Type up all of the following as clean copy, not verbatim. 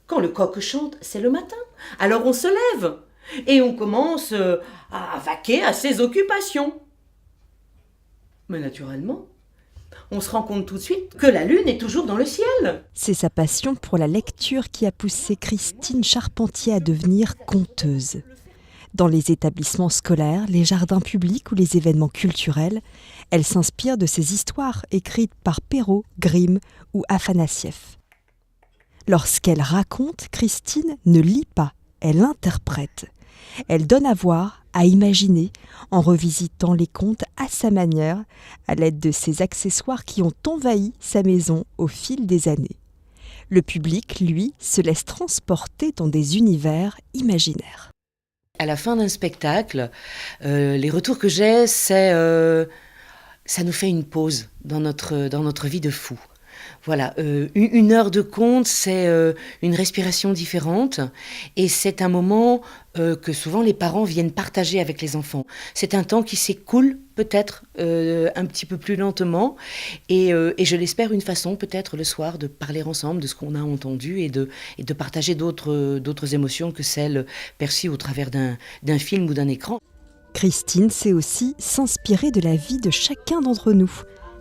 Quand le coq chante, c'est le matin. Alors on se lève et on commence à vaquer à ses occupations. Mais naturellement, on se rend compte tout de suite que la lune est toujours dans le ciel. C'est sa passion pour la lecture qui a poussé Christine Charpentier à devenir conteuse. Dans les établissements scolaires, les jardins publics ou les événements culturels, elle s'inspire de ces histoires écrites par Perrault, Grimm ou Afanassieff. Lorsqu'elle raconte, Christine ne lit pas, elle interprète. Elle donne à voir, à imaginer, en revisitant les contes à sa manière, à l'aide de ces accessoires qui ont envahi sa maison au fil des années. Le public, lui, se laisse transporter dans des univers imaginaires. À la fin d'un spectacle, les retours que j'ai, c'est ça nous fait une pause dans notre vie de fou. Voilà, une heure de conte, c'est une respiration différente et c'est un moment que souvent les parents viennent partager avec les enfants. C'est un temps qui s'écoule peut-être un petit peu plus lentement et je l'espère une façon peut-être le soir de parler ensemble de ce qu'on a entendu et de partager d'autres émotions que celles perçues au travers d'un film ou d'un écran. Christine sait aussi s'inspirer de la vie de chacun d'entre nous.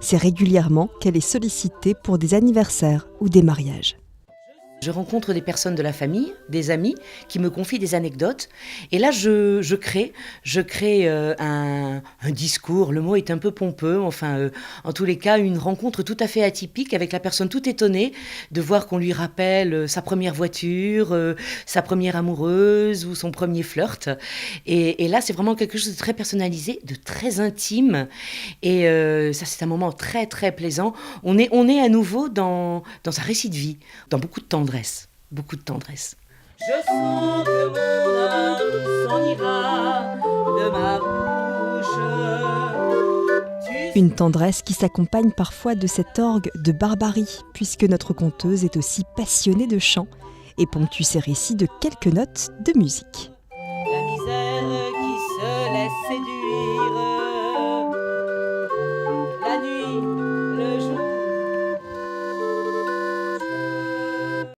C'est régulièrement qu'elle est sollicitée pour des anniversaires ou des mariages. Je rencontre des personnes de la famille, des amis, qui me confient des anecdotes. Et là, je crée un discours. Le mot est un peu pompeux. Enfin, en tous les cas, une rencontre tout à fait atypique avec la personne tout étonnée de voir qu'on lui rappelle sa première voiture, sa première amoureuse ou son premier flirt. Et là, c'est vraiment quelque chose de très personnalisé, de très intime. Et ça, c'est un moment très, très plaisant. On est à nouveau dans un récit de vie, dans beaucoup de tendresse. Beaucoup de tendresse. Je sens que mon âme s'en ira de ma bouche. Une tendresse qui s'accompagne parfois de cet orgue de barbarie, puisque notre conteuse est aussi passionnée de chant et ponctue ses récits de quelques notes de musique. La misère qui se laisse séduire